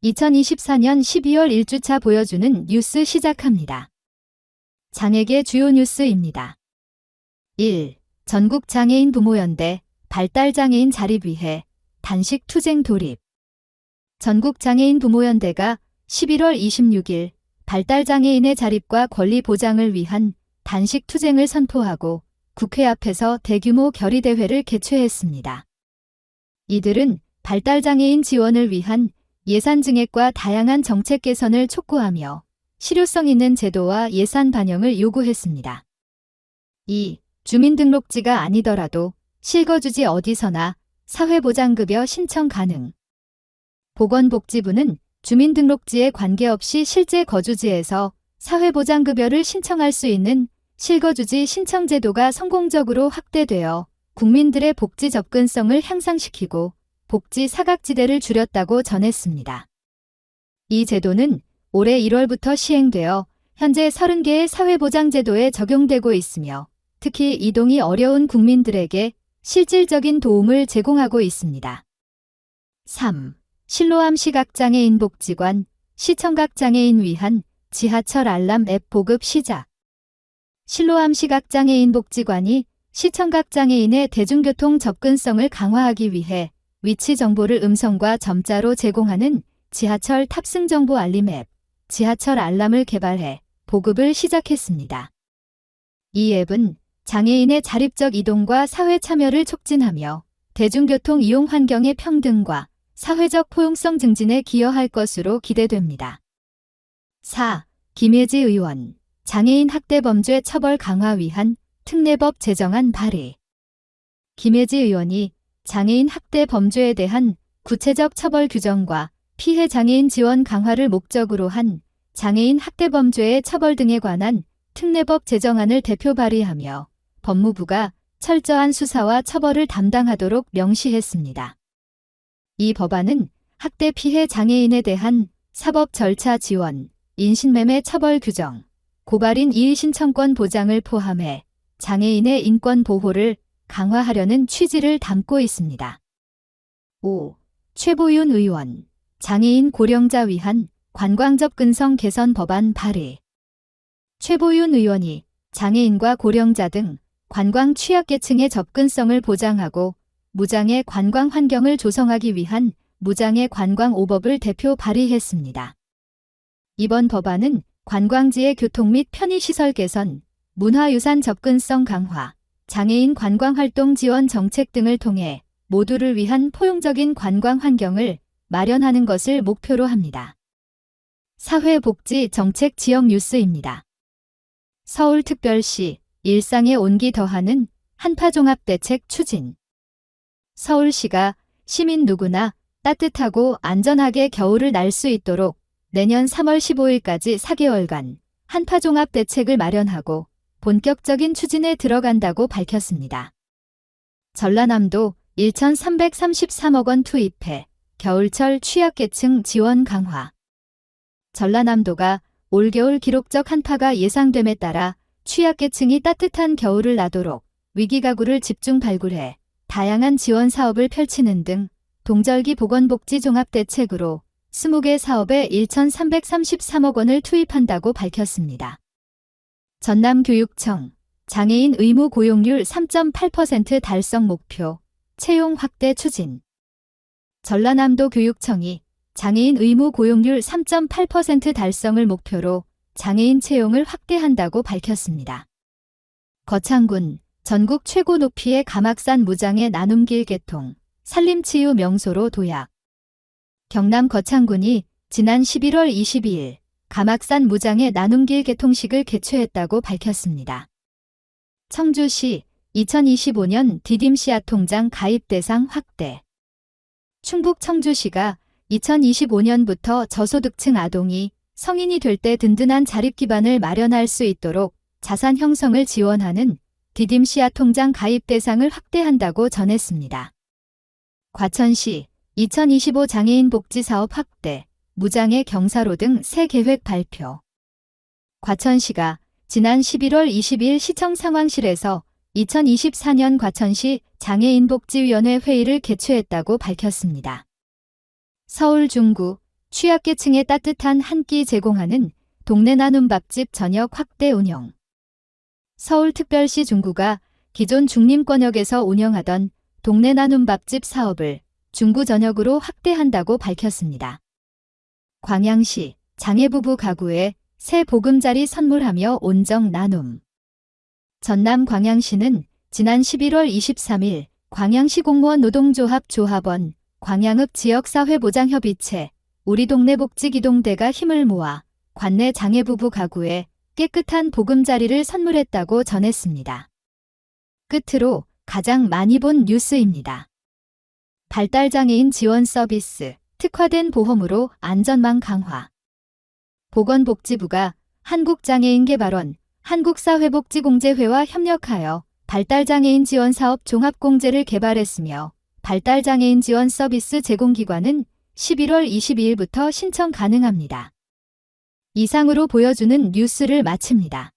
2024년 12월 1주차 보여주는 뉴스 시작합니다. 장애계 주요 뉴스입니다. 1. 전국장애인 부모연대 발달장애인 자립 위해 단식 투쟁 돌입. 전국장애인 부모연대가 11월 26일 발달장애인의 자립과 권리 보장을 위한 단식 투쟁을 선포하고 국회 앞에서 대규모 결의대회를 개최했습니다. 이들은 발달장애인 지원을 위한 예산 증액과 다양한 정책 개선을 촉구하며 실효성 있는 제도와 예산 반영을 요구했습니다. 2. 주민등록지가 아니더라도 실거주지 어디서나 사회보장급여 신청 가능. 보건복지부는 주민등록지에 관계없이 실제 거주지에서 사회보장급여를 신청할 수 있는 실거주지 신청 제도가 성공적으로 확대되어 국민들의 복지 접근성을 향상시키고 복지 사각지대를 줄였다고 전했습니다. 이 제도는 올해 1월부터 시행되어 현재 30개의 사회보장제도에 적용되고 있으며 특히 이동이 어려운 국민들에게 실질적인 도움을 제공하고 있습니다. 3. 실로암 시각장애인 복지관, 시청각장애인 위한 지하철 알람 앱 보급 시작. 실로암 시각장애인 복지관이 시청각장애인의 대중교통 접근성을 강화하기 위해 위치 정보를 음성과 점자로 제공하는 지하철 탑승 정보 알림 앱, 지하철 알람을 개발해 보급을 시작했습니다. 이 앱은 장애인의 자립적 이동과 사회 참여를 촉진하며 대중교통 이용 환경의 평등과 사회적 포용성 증진에 기여할 것으로 기대됩니다. 4. 김예지 의원, 장애인 학대 범죄 처벌 강화 위한 특례법 제정안 발의. 김예지 의원이 장애인 학대 범죄에 대한 구체적 처벌 규정과 피해 장애인 지원 강화를 목적으로 한 장애인 학대 범죄의 처벌 등에 관한 특례법 제정안을 대표 발의하며 법무부가 철저한 수사와 처벌을 담당하도록 명시했습니다. 이 법안은 학대 피해 장애인에 대한 사법 절차 지원, 인신매매 처벌 규정, 고발인 이의 신청권 보장을 포함해 장애인의 인권 보호를 강화하려는 취지를 담고 있습니다. 5. 최보윤 의원, 장애인 고령자 위한 관광 접근성 개선 법안 발의. 최보윤 의원이 장애인과 고령자 등 관광 취약계층의 접근성을 보장하고 무장애 관광 환경을 조성하기 위한 무장애 관광 5법을 대표 발의했습니다. 이번 법안은 관광지의 교통 및 편의시설 개선, 문화유산 접근성 강화, 장애인 관광활동 지원 정책 등을 통해 모두를 위한 포용적인 관광 환경을 마련하는 것을 목표로 합니다. 사회복지 정책 지역 뉴스입니다. 서울특별시 일상에 온기 더하는 한파종합대책 추진. 서울시가 시민 누구나 따뜻하고 안전하게 겨울을 날 수 있도록 내년 3월 15일까지 4개월간 한파종합대책을 마련하고 본격적인 추진에 들어간다고 밝혔습니다. 전라남도 1,333억 원 투입해 겨울철 취약계층 지원 강화. 전라남도가 올겨울 기록적 한파가 예상됨에 따라 취약계층이 따뜻한 겨울을 나도록 위기가구를 집중 발굴해 다양한 지원 사업을 펼치는 등 동절기 보건복지 종합대책으로 20개 사업에 1,333억 원을 투입한다고 밝혔습니다. 전남교육청, 장애인 의무 고용률 3.8% 달성 목표, 채용 확대 추진. 전라남도 교육청이 장애인 의무 고용률 3.8% 달성을 목표로 장애인 채용을 확대한다고 밝혔습니다. 거창군, 전국 최고 높이의 가막산 무장애 나눔길 개통, 산림치유 명소로 도약. 경남 거창군이 지난 11월 22일 가막산 무장애 나눔길 개통식을 개최했다고 밝혔습니다. 청주시 2025년 디딤씨앗 통장 가입 대상 확대. 충북 청주시가 2025년부터 저소득층 아동이 성인이 될 때 든든한 자립 기반을 마련할 수 있도록 자산 형성을 지원하는 디딤씨앗 통장 가입 대상을 확대한다고 전했습니다. 과천시 2025 장애인 복지 사업 확대, 무장애 경사로 등 새 계획 발표. 과천시가 지난 11월 20일 시청 상황실에서 2024년 과천시 장애인복지위원회 회의를 개최했다고 밝혔습니다. 서울 중구 취약계층에 따뜻한 한 끼 제공하는 동네 나눔밥집 저녁 확대 운영. 서울특별시 중구가 기존 중림권역에서 운영하던 동네 나눔밥집 사업을 중구 전역으로 확대한다고 밝혔습니다. 광양시 장애부부 가구에 새 보금자리 선물하며 온정 나눔. 전남 광양시는 지난 11월 23일 광양시 공무원 노동조합 조합원 광양읍 지역사회보장협의체 우리 동네 복지기동대가 힘을 모아 관내 장애부부 가구에 깨끗한 보금자리를 선물했다고 전했습니다. 끝으로 가장 많이 본 뉴스입니다. 발달장애인 지원 서비스, 특화된 보험으로 안전망 강화. 보건복지부가 한국장애인개발원, 한국사회복지공제회와 협력하여 발달장애인 지원 사업 종합공제를 개발했으며 발달장애인 지원 서비스 제공기관은 11월 22일부터 신청 가능합니다. 이상으로 보여주는 뉴스를 마칩니다.